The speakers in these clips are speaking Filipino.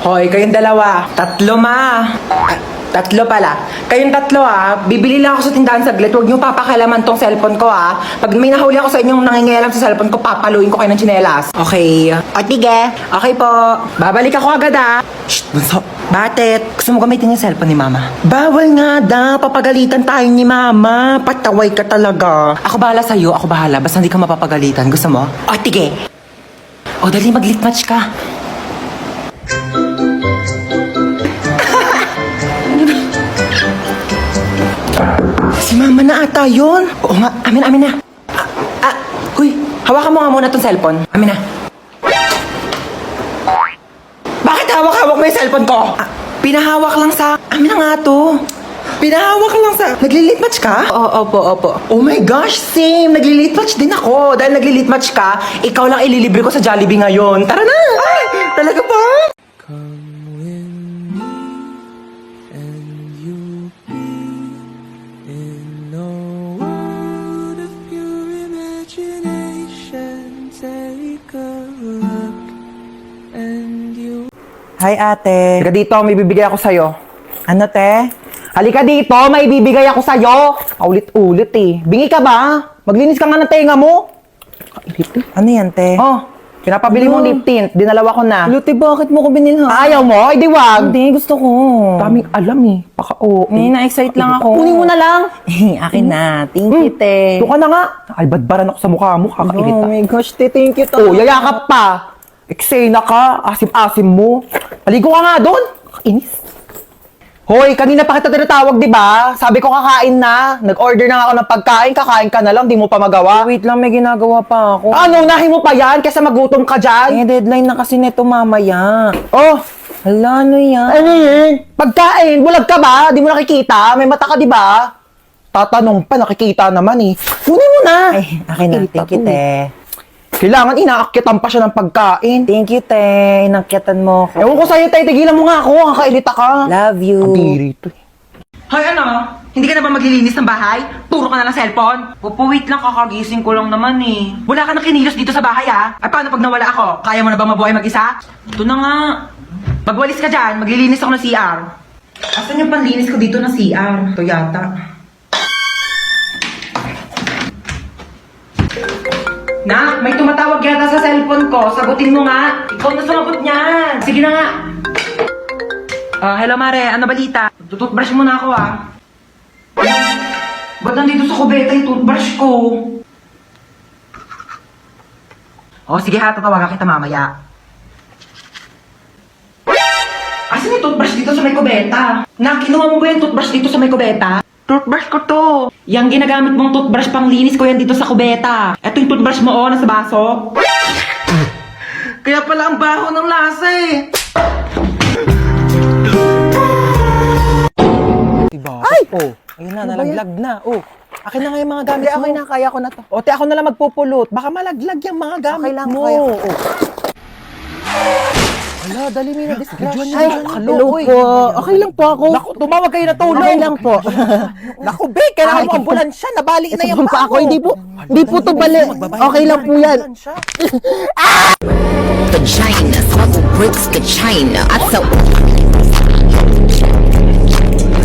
Hoy, kayong dalawa. Tatlo, ma. Tatlo pala. Kayong tatlo, bibili lang ako sa tindahan saglit. Huwag niyo papakalaman tong cellphone ko, Pag may nahuli ako sa inyong nangingialam sa cellphone ko, papaluin ko kayo ng tsinelas. Okay. O, tige. Okay po. Babalik ako agad, Shh, bunso. Bakit? Gusto mo gamitin yung cellphone ni mama? Bawal nga, papagalitan tayo ni mama. Pataway ka talaga. Ako bahala sa'yo. Ako bahala. Basta hindi ka mapapagalitan. Gusto mo? O, tige. O, dali mag-lit match ka. Si mama na ata yun. Oo nga, amin na. Huy, hawakan mo nga muna tong cellphone. Amin na. Bakit hawak-hawak mo yung cellphone ko? Pinahawak lang sa... Amin na nga to. Pinahawak lang sa... Nagli-lit match ka? Oo, opo. Oh my gosh, same. Nagli-lit match din ako. Dahil nagli-lit match ka, ikaw lang ililibre ko sa Jollibee ngayon. Tara na! Ay, talaga ba? Hi, ate. Halika dito, may bibigay ako sa'yo. Ano, te? Halika dito, may bibigay ako sa'yo. Ulit-ulit Bingi ka ba? Maglinis ka nga ng tenga mo. Ano yan, te? Oh, pinapabili mong lip tint. Dinalawa ko na. Luti, bakit mo ko binilhan? Ayaw mo? Ay, di wag. Hindi, gusto ko. Daming alam Paka-oo. Na-excite lang ako. Kunin mo na lang. Akin na. Thank you, te. Doon ka na nga. Ay, badbaran ako sa mukha mo. Kakailit Oh my gosh, te. Thank you, to. Oh, yayakap pa. Eksena ka. Asim-asim mo. Paligo ka nga doon. Kakainis. Hoy, kanina pa kita tinatawag, di ba? Sabi ko kakain na. Nag-order na nga ako ng pagkain. Kakain ka na lang. Di mo pa magawa. Wait lang, may ginagawa pa ako. Ano? Unahin mo pa yan? Kesa magutom ka dyan? Deadline na kasi neto mamaya. Oh, Hala, ano yan? ano yun? Pagkain. Bulag ka ba? Di mo nakikita? May mata ka, di ba? Tatanong pa. Nakikita naman Kunin mo na. Ay, akin na. Thank you, te. Kailangan inaakyatan pa siya ng pagkain. Thank you, te. Inakyatan mo ako. Ewan ko sa'yo, tay. Tigilan mo nga ako. Kakailita ka. Love you. Kabiri to Hoy, ano? Hindi ka na ba maglilinis ng bahay? Puro ka na ng cellphone? Wait lang, kakagising ko lang naman Wala ka na kinilos dito sa bahay, At paano pag nawala ako? Kaya mo na ba mabuhay mag-isa? Ito na nga. Magwalis ka dyan. Maglilinis ako ng CR. Asan yung panlinis ko dito ng CR? Ito yata. Nak, may tumatawag yata sa cellphone ko. Sagutin mo nga. Ikaw na sumagot niyan. Sige na nga. Hello, Mare. Ano balita? Tututbrush muna ako, Ba't nandito sa kubeta yung toothbrush ko? Sige tatawagan kita mamaya. Asan yung toothbrush dito sa may kubeta? Nak, kinuha mo ba yung toothbrush dito sa may kubeta? Toothbrush ko to. Yang ginagamit mong toothbrush pang linis ko yan dito sa kubeta. Eto yung toothbrush mo, nasa baso. Kaya pala ang baho ng lasa Diba? Ay! Ayun na, nalaglag na. Akin na nga yung mga gamit Okay na, kaya ko na to. Te, ako na lang magpupulot. Baka malaglag yung mga gamit Okay lang, mo. kaya ko. Hala, dali mo na discretion. Ay, hello po. Okay lang po ako. Naku, tumawag kayo na tulong. Okay lang po. Naku, be, kailangan mo ambulansya. Nabali na yung pa ako. Hindi po to bali. Okay lang po yan. Vagina, smuggle bricks to China. I sell.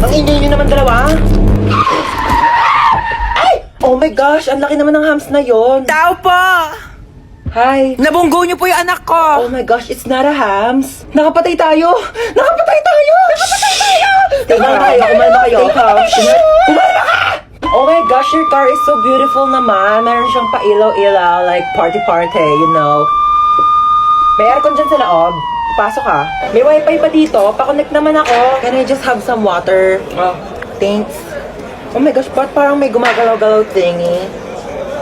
Ang ingay nyo naman dalawa. Ay! Oh my gosh, ang laki naman ng hams na yon. Tao po! Hi. Nabunggo niyo po yung anak ko! Oh my gosh, it's not a hams. Nakapatay tayo! Nakapatay tayo! Nakapatay tayo! Tingnan kayo, kumalma kayo. Kumalma ka! Oh my gosh, your car is so beautiful naman. Meron siyang pa-ilaw-ilaw, like party-party, you know. May aircon dyan sa loob. Pasok ka. May wifi pa dito. Pa-connect naman ako. Can I just have some water? Oh, thanks. Oh my gosh, parang may gumagalaw-galaw thingy.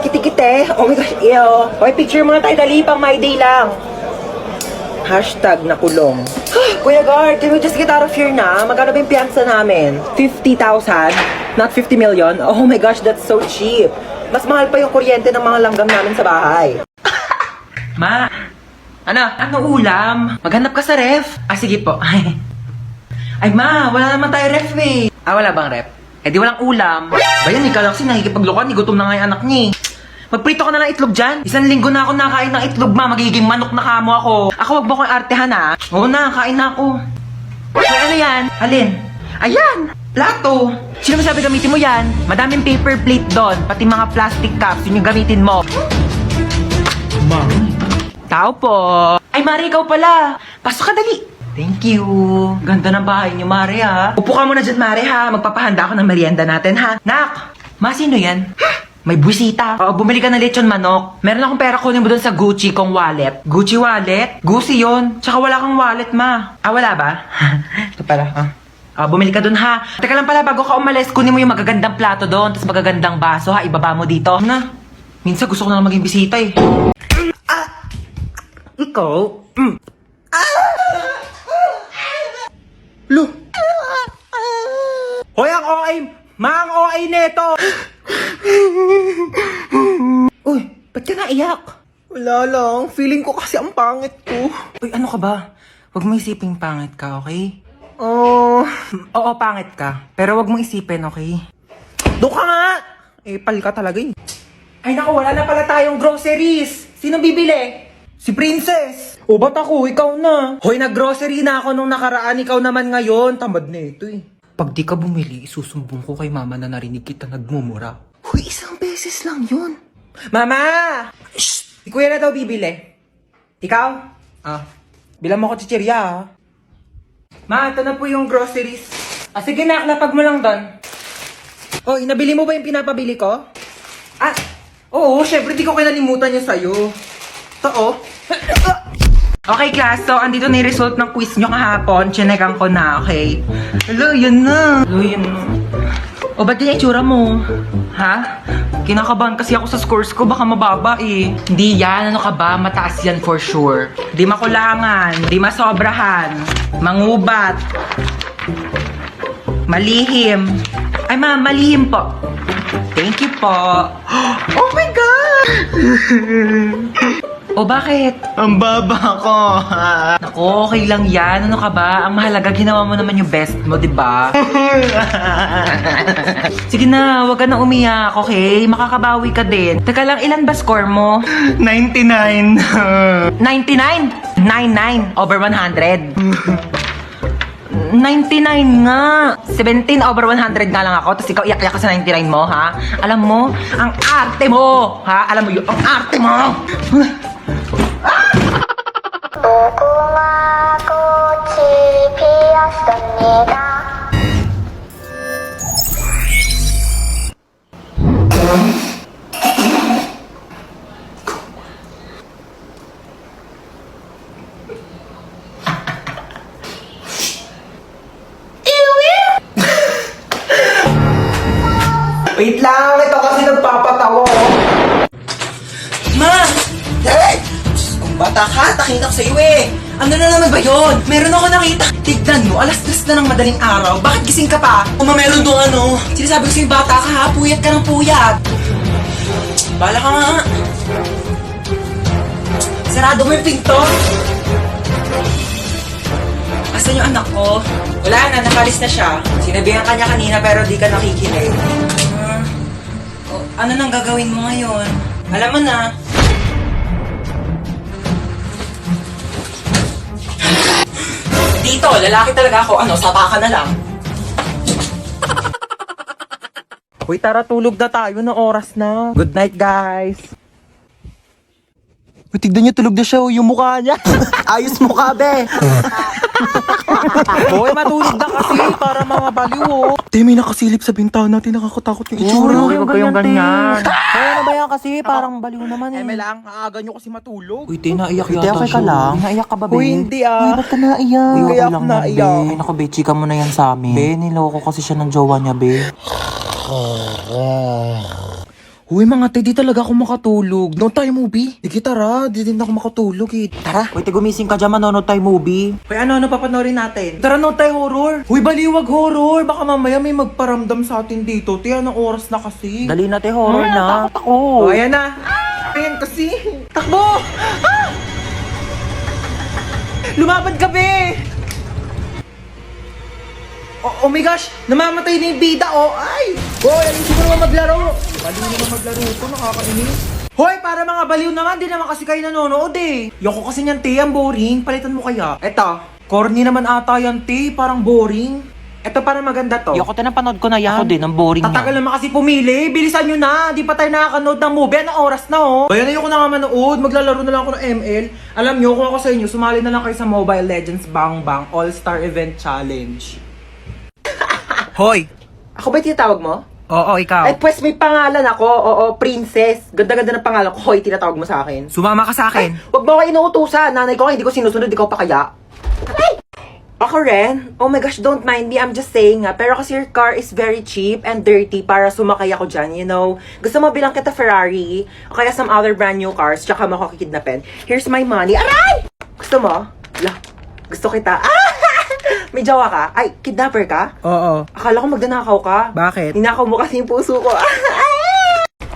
Kiti-kite. Oh my gosh, ew. Okay, picture muna tayo. Dali, pang my day lang. Hashtag nakulong. Kuya Guard, can we just get out of here na? Magkano ba yung piyansa namin? 50,000? Not 50 million? Oh my gosh, that's so cheap. Mas mahal pa yung kuryente ng mga langgam namin sa bahay. Ma! Ano ulam? Maghanap ka sa ref. Sige po. Ay ma, wala naman tayo ref Wala bang ref? Di walang ulam. Bayan, ikaw lang kasi nakikipaglokan. Gutom na nga yung anak niya Magprito ka na lang itlog dyan. 1 linggo na ako nakain ng itlog, ma. Magiging manok na kamo ako. Ako, wag mo akong artehan, ha? Oo na, kain na ako. Ay, ano yan? Alin? Ayan! Plato! Sino masabi gamitin mo yan? Madaming paper plate doon, pati mga plastic cups, yun yung gamitin mo. Tao po. Ay, Mari, ikaw pala. Pasok ka, dali. Thank you. Ganda ng bahay niyo, Mari, ha? Upo ka muna dyan, Mari, ha? Magpapahanda ako ng merienda natin, ha? Nak! Ma, sino yan? May buwisita. Oo, bumili ka ng lechon manok. Meron akong pera, kunin mo doon sa Gucci kong wallet. Gucci wallet? Gucci yun. Tsaka wala kang wallet, ma. Ah, wala ba? Ito pala, ha? Bumili ka doon, ha? Teka lang pala, bago ka umalis, kunin mo yung magagandang plato doon, tapos magagandang baso, ha? Ibaba mo dito. Na, minsan gusto ko na lang maging bisita, eh. Ikaw? Lo! Hoy, ang OA! Ma, ang OA neto! Uy, ba't ka naiyak? Wala lang. Feeling ko kasi ang pangit ko. Uy, ano ka ba? Huwag mo isiping pangit ka, okay? Oh, Oo, pangit ka. Pero huwag mo isipin, okay? doon ka nga! Eh, pal ka talaga eh. Ay naku, wala na pala tayong groceries. Sino bibili? Si Princess! O ba't ako? Ikaw na. Hoy, nag-grocery na ako nung nakaraan. Ikaw naman ngayon. Tamad na ito eh. Pag di ka bumili, isusumbong ko kay mama na narinig kita nagmumura. Uy, 1 beses lang yun. Mama! Shh! Si kuya na daw bibili. Ikaw? Bilang mo ko chichirya ah. Ma, ito na po yung groceries. Sige na, lapag mo lang doon. Oh, inabili mo ba yung pinapabili ko? Oo, syempre di ko kinalimutan niya sa'yo. Ito oh. Okay, class. So, andito na yung result ng quiz nyo kahapon. Chinekan ko na, okay? Hello, yun na. O, ba't yung itsura mo? Ha? Kinakabahan kasi ako sa scores ko. Baka mababa eh. Hindi yan. Ano ka ba? Mataas yan for sure. Di makulangan. Di masobrahan. Mangubat. Malihim. Ay, ma'am, malihim po. Thank you po. Oh my God! O bakit? Ang baba ko. Naku, okay lang yan. Ano ka ba? Ang mahalaga, ginawa mo naman yung best mo, di ba? Sige na, wag ka na umiyak, okay? Makakabawi ka din. Teka lang, ilan ba score mo? 99. 99? 99 over 100. 99 nga. 17 over 100 nga lang ako. Tapos ikaw iyak-iyak ka sa 99 mo, ha? Alam mo, ang arte mo, ha? Alam mo yun, ang arte mo! 무궁화 꽃이 피었습니다. Wait lang, ito kasi nagpapatawa. Ma! Kung bata ka, takina ko sa iyo eh. Ano na naman ba yun? Meron ako nakita. Tignan mo, 3:00 na ng madaling araw. Bakit gising ka pa? Meron doon ano. Sinasabi ko sa'yo, bata ka ha. Puyat ka ng puyat. Bala ka nga. Sarado mo yung pinto. Asan yung anak ko? Wala na, nakalis na siya. Sinabihan ka niya kanina pero di ka nakikinig. Ano nang gagawin mo ngayon? Alam mo na. Dito, lalaki talaga ako. Ano, sapa ka na lang. Uy, tara tulog na tayo na oras na. Good night, guys. Uy, tignan niyo, tulog na siya. Yung mukha niya. Ayos mukha, be. Hoy, matulog na kasi para mga baliw, oh. Te, may nakasilip sa bintana natin. Nakakatakot yung itsura. Huwag kayong ganyan. Kaya ano ba yan kasi? Parang baliw naman eh. lang, aaga nyo kasi matulog. Uy, te, naiyak Uy, yata te, okay ka siya. lang? Naiyak ka ba, be? Uy, hindi ah. Uy, ba't ka naiyak? Uy, kaya okay ako lang yan, naiyak. be. Naku, be, chika mo na yan sa amin. Be, niloko kasi siya ng jowa niya, be. Uy, mga te, di talaga ako makatulog. Noon tayo movie. Sige, tara. Di din ako makatulog eh. Tara. Uy, te, gumising ka dyan, manonood tayo movie. Uy, ano papanoorin natin? Tara, noon tayo horror. Uy, baliwag horror. Baka mamaya may magparamdam sa atin dito. Te, anong oras na kasi? Dali na, te, horror na. Takot ako. Oh, ayan na. Ayan kasi. Takbo! Ah! Lumaban ka, be! Oh my gosh! Namamatay na yung bida, oh! Ay! Oh, alisin mo naman maglaro! Bali naman maglaro ito, nakakainis. Hoy, para mga baliw naman, di naman kasi kayo nanonood eh. Yoko kasi niyan, te, ang boring. Palitan mo kaya. Eto, corny naman ata yan, te. Parang boring. Eto, parang maganda to. Yoko, napanood ko na yan. Ako din, ang boring Tatagal naman kasi pumili. Bilisan nyo na. Di pa tayo nakakanood ng movie. Anong oras na, oh? Bayan, ayoko na nga manood. Maglalaro na lang ako ng ML. Alam nyo, kung ako sa inyo, sumali na lang kayo sa Mobile Legends Bang Bang All-Star Event Challenge. Hoy! Ako ba yung tinatawag mo? Oo, ikaw. Ay, pues may pangalan ako. Oo, princess. Ganda-ganda ng pangalan ko. Hoy, tinatawag mo sa akin. Sumama ka sa akin. Huwag mo ako inuutusan. Nanay ko, hindi ko sinusunod. Ikaw pa kaya? Ako rin? Oh my gosh, don't mind me. I'm just saying nga. Pero kasi your car is very cheap and dirty para sumakay ako dyan, you know. Gusto mo bilang kita Ferrari o kaya some other brand new cars tsaka mo ako kikidnapin. Here's my money. Aray! Gusto mo? La, gusto kita. Ah! May jowa ka? Ay, kidnapper ka? Oo. Akala ko magdanakaw ka. Bakit? Ninakaw mo kasi yung puso ko.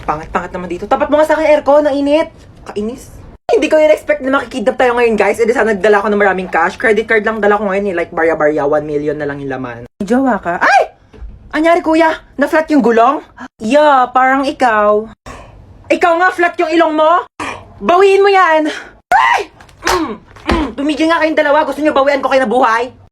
Pangat-pangat naman dito. Tapat mo nga sa akin aircon, ang init. Kainis. Hindi ko in-expect na makikidnap tayo ngayon, guys. E di sana nagdala ko ng maraming cash. Credit card lang dala ko ngayon, eh. Like barya-barya, 1 million na lang yung laman. May jowa ka? Ay! Anyari, kuya? Na-flat yung gulong? Yeah, parang ikaw. Ikaw nga, flat yung ilong mo? Bawiin mo yan! Ay! Tumigil nga kayong dalawa. Gusto niyo bawian ko kayo na buhay?